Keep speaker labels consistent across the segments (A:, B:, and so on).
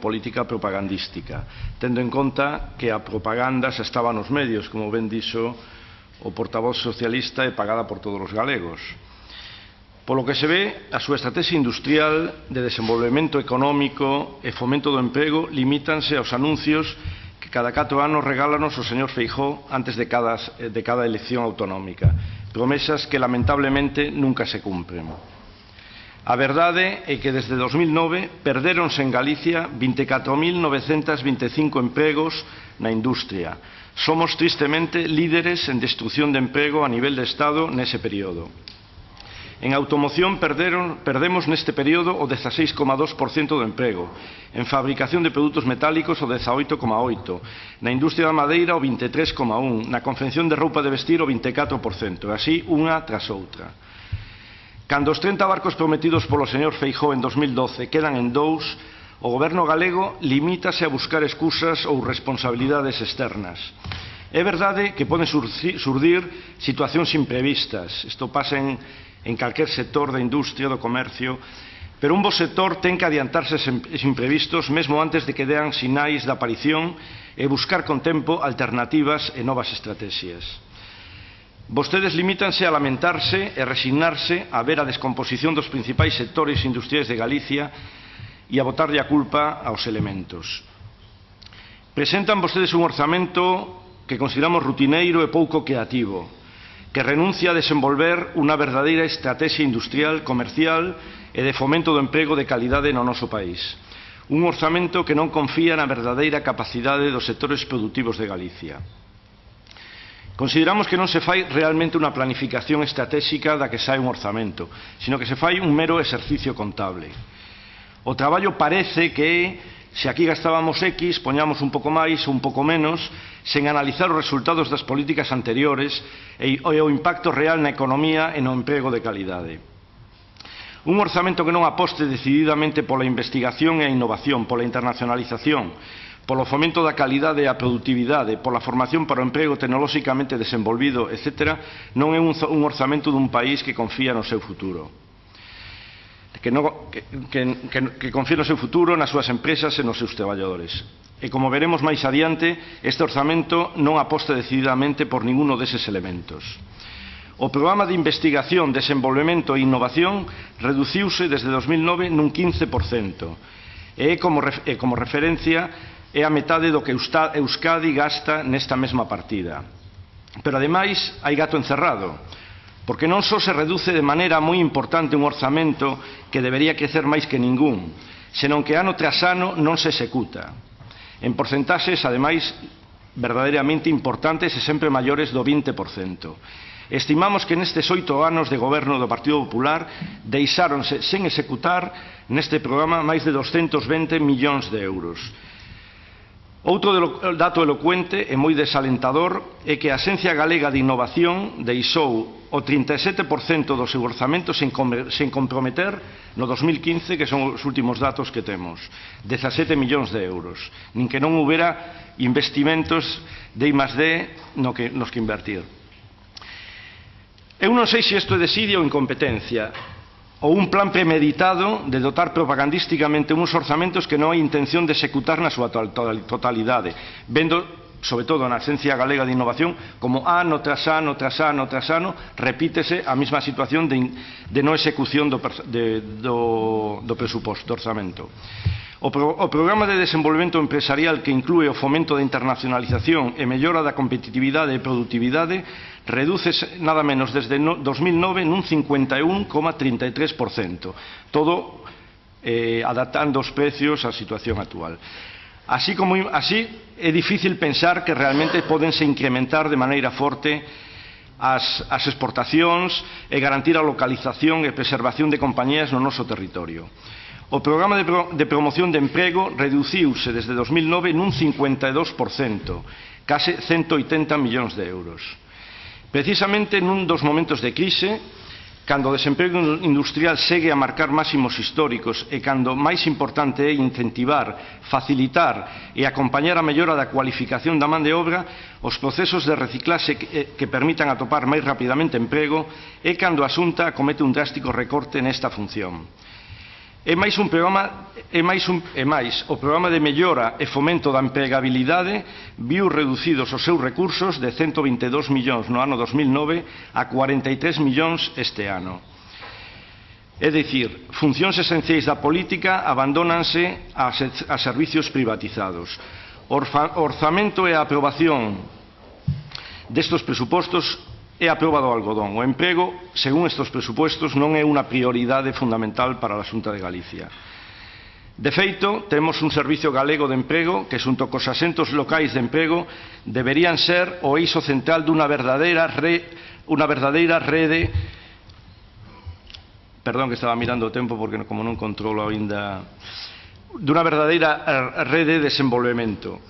A: política propagandística, tendo en conta que a propaganda xa estaba nos medios, como ben dixo o portavoz socialista, e pagada por todos os galegos. Polo que se ve, a súa estrategia industrial de desenvolvemento económico e fomento do emprego limítanse aos anuncios que cada 4 anos regálanos o señor Feijóo antes de cada elección autonómica, promesas que lamentablemente nunca se cumpren. A verdade é que desde 2009 perdéronse en Galicia 24.925 empregos na industria. Somos tristemente líderes en destrucción de emprego a nivel de Estado nese período. En automoción perdemos neste período o 16,2% do emprego, en fabricación de produtos metálicos o 18,8%, na industria da madeira o 23,1%, na confección de roupa de vestir o 24%, así unha tras outra. Cando os 30 barcos prometidos polo señor Feijóo en 2012 quedan en 2, o goberno galego limítase a buscar excusas ou responsabilidades externas. É verdade que poden surdir situacións imprevistas, isto pasa en calquer sector da industria, do comercio, pero un bo sector ten que adiantarse estes imprevistos mesmo antes de que dean sinais de aparición e buscar con tempo alternativas e novas estrategias. Vostedes limítanse a lamentarse e resignarse a ver a descomposición dos principais sectores industriais de Galicia e a botarlle a culpa aos elementos. Presentan vostedes un orzamento que consideramos rutineiro e pouco creativo, que renuncia a desenvolver unha verdadeira estrategia industrial, comercial e de fomento do emprego de calidade no noso país. Un orzamento que non confía na verdadeira capacidade dos sectores produtivos de Galicia. Consideramos que non se fai realmente unha planificación estratégica da que sae un orzamento, sino que se fai un mero exercicio contable. O traballo parece que se aquí gastábamos X, poñamos un pouco máis ou un pouco menos, sen analizar os resultados das políticas anteriores e o impacto real na economía e no emprego de calidade. Un orzamento que non aposte decididamente pola investigación e a innovación, pola internacionalización, polo fomento da calidade e a produtividade, pola formación para o emprego tecnolóxicamente desenvolvido, etc., non é un orzamento dun país que confía no seu futuro. Que confía no seu futuro, nas súas empresas e nos seus traballadores. E como veremos máis adiante, este orzamento non aposta decididamente por ninguno deses elementos. O programa de investigación, desenvolvemento e innovación reduciuse desde 2009 nun 15%. E como referencia é a metade do que Euskadi gasta nesta mesma partida. Pero ademais hai gato encerrado, porque non só se reduce de maneira moi importante un orzamento que debería crecer máis que ningún, senón que ano tras ano non se executa. En porcentaxes, ademais, verdadeiramente importantes e sempre maiores do 20%. Estimamos que nestes 8 anos de goberno do Partido Popular deixáronse sen executar neste programa máis de 220 millóns de euros. Outro dato elocuente e moi desalentador é que a Axencia Galega de Innovación deixou o 37% do seu orzamento sen comprometer no 2015, que son os últimos datos que temos, 17 millóns de euros, nin que non houbera investimentos de I+D nos que invertir. Eu non sei se isto é desidia ou incompetencia, ou un plan premeditado de dotar propagandísticamente uns orzamentos que non hai intención de executar na súa totalidade, vendo, sobre todo na Axencia Galega de Innovación, como ano tras ano, tras ano, tras ano, repítese a mesma situación de non execución do presuposto, do orzamento. O programa de desenvolvemento empresarial que inclúe o fomento da internacionalización e mellora da competitividade e produtividade reduce nada menos desde 2009 nun 51,33%, todo adaptando os precios á situación actual. Así é difícil pensar que realmente pódense incrementar de maneira forte as exportacións e garantir a localización e preservación de compañías no noso territorio. O programa de promoción de emprego reduciuse desde 2009 nun 52%, case 180 millóns de euros. Precisamente nun dos momentos de crise, cando o desemprego industrial segue a marcar máximos históricos e cando máis importante é incentivar, facilitar e acompañar a mellora da cualificación da man de obra, os procesos de reciclaxe que permitan atopar máis rapidamente emprego, é cando a Xunta acomete un drástico recorte nesta función. É máis o programa de mellora e fomento da empregabilidade viu reducidos os seus recursos de 122 millóns no ano 2009 a 43 millóns este ano. É dicir, funcións esenciais da política abandónanse a servicios privatizados. O orzamento e a aprobación destes presupostos é a proba do algodón. O emprego, según estes presupostos, non é unha prioridade fundamental para a Xunta de Galicia. De feito, temos un servicio galego de emprego que, xunto cos asentos locais de emprego, deberían ser o eixo central dunha verdadeira rede. Perdón, que estaba mirando o tempo porque como non controlo aínda. Dunha verdadeira rede de desenvolvemento.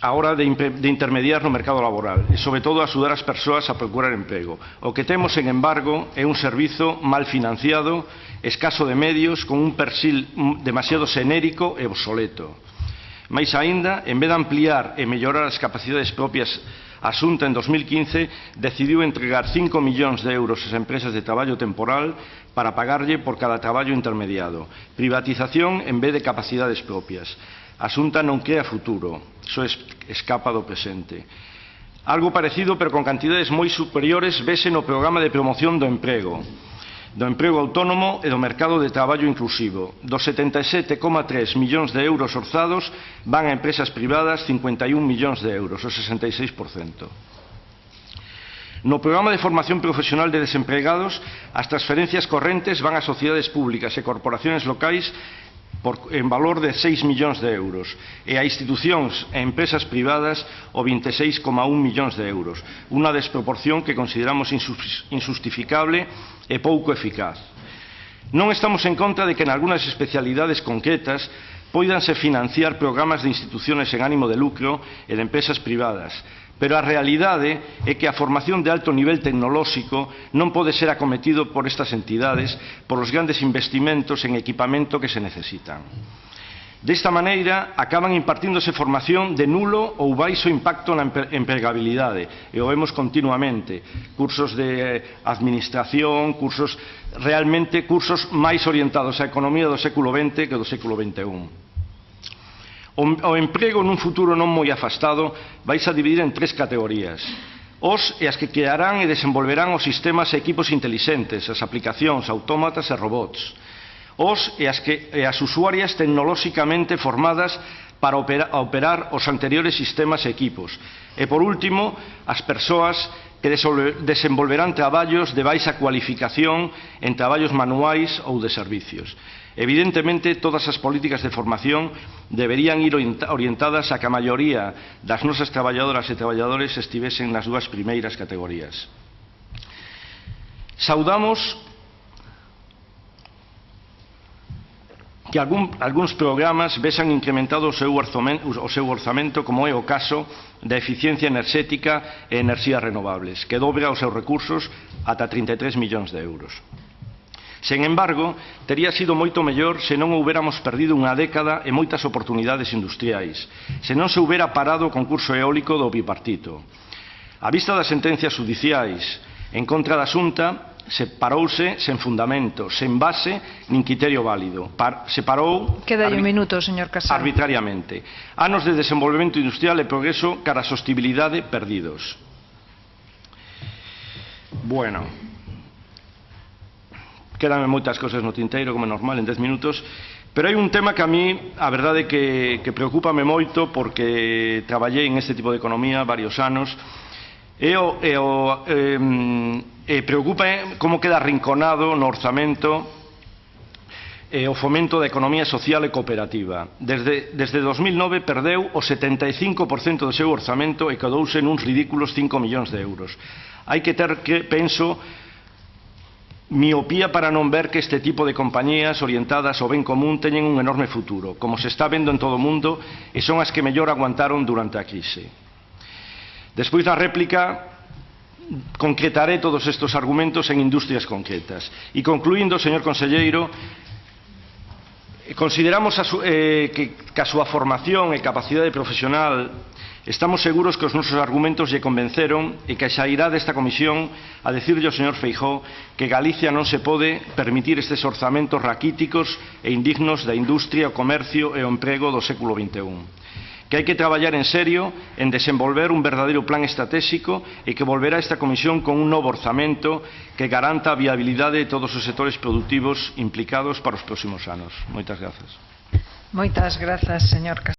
A: A hora de intermediar no mercado laboral e, sobre todo, axudar as persoas a procurar emprego. O que temos, sen embargo, é un servizo mal financiado, escaso de medios, con un perfil demasiado xenérico e obsoleto. Mais aínda, en vez de ampliar e mellorar as capacidades propias, a Xunta en 2015 decidiu entregar 5 millóns de euros ás empresas de traballo temporal para pagarlle por cada traballo intermediado. Privatización en vez de capacidades propias. A Xunta non crea futuro, só escapa do presente. Algo parecido, pero con cantidades moi superiores, vese no programa de promoción do emprego autónomo e do mercado de traballo inclusivo. Dos 77,3 millóns de euros orzados van a empresas privadas 51 millóns de euros, o 66%. No programa de formación profesional de desempregados, as transferencias correntes van a sociedades públicas e corporaciones locais en valor de 6 millóns de euros e a institucións e empresas privadas o 26,1 millóns de euros, unha desproporción que consideramos injustificable e pouco eficaz. Non estamos en contra de que en algunhas especialidades concretas póidanse financiar programas de instituciones en ánimo de lucro e de empresas privadas, pero a realidade é que a formación de alto nivel tecnolóxico non pode ser acometido por estas entidades por os grandes investimentos en equipamento que se necesitan. Desta maneira, acaban impartíndose formación de nulo ou baixo impacto na empregabilidade, e o vemos continuamente, cursos de administración, cursos máis orientados á economía do século XX que do século XXI. O emprego nun futuro non moi afastado vais a dividir en 3 categorías: os e as que crearán e desenvolverán os sistemas e equipos intelixentes, as aplicacións, autómatas e robots; os e as usuarias tecnolóxicamente formadas para operar os anteriores sistemas e equipos; e, por último, as persoas que desenvolverán traballos de baixa cualificación en traballos manuais ou de servicios. Evidentemente, todas as políticas de formación deberían ir orientadas a que a maioría das nosas traballadoras e traballadores estivesen nas dúas primeiras categorías. Saudamos que algúns programas vexan incrementado o seu orzamento, como é o caso da eficiencia enerxética e enerxías renovables, que dobra os seus recursos ata 33 millóns de euros. Sen embargo, tería sido moito mellor se non houbéramos perdido unha década e moitas oportunidades industriais, se non se houbera parado o concurso eólico do bipartito. A vista das sentencias judiciais en contra da Xunta, parouse sen fundamento, sen base nin criterio válido. Se parou arbitrariamente. Anos de desenvolvemento industrial e progreso cara a sostibilidade perdidos. Bueno, quedan moitas cosas no tinteiro, como é normal, en 10 minutos, pero hai un tema que a mí, a verdade, que preocúpame moito, porque traballei en este tipo de economía varios anos, e preocupa como queda arrinconado no orzamento o fomento da economía social e cooperativa. Desde 2009 perdeu o 75% do seu orzamento e quedouse nuns ridículos 5 millóns de euros. Hai que ter, penso, miopía para non ver que este tipo de compañías orientadas ao ben común teñen un enorme futuro, como se está vendo en todo o mundo, e son as que mellor aguantaron durante a crise. Despois da réplica, concretaré todos estes argumentos en industrias concretas. E concluindo, señor conselleiro, Consideramos que a súa formación e capacidade profesional estamos seguros que os nosos argumentos lle convenceron e que xa irá desta comisión a decirlle ao señor Feijóo que Galicia non se pode permitir estes orzamentos raquíticos e indignos da industria, o comercio e o emprego do século XXI. Que hai que traballar en serio en desenvolver un verdadeiro plan estratégico e que volverá esta comisión con un novo orzamento que garanta a viabilidade de todos os sectores produtivos implicados para os próximos anos. Moitas grazas.
B: Moitas grazas, señor Casado.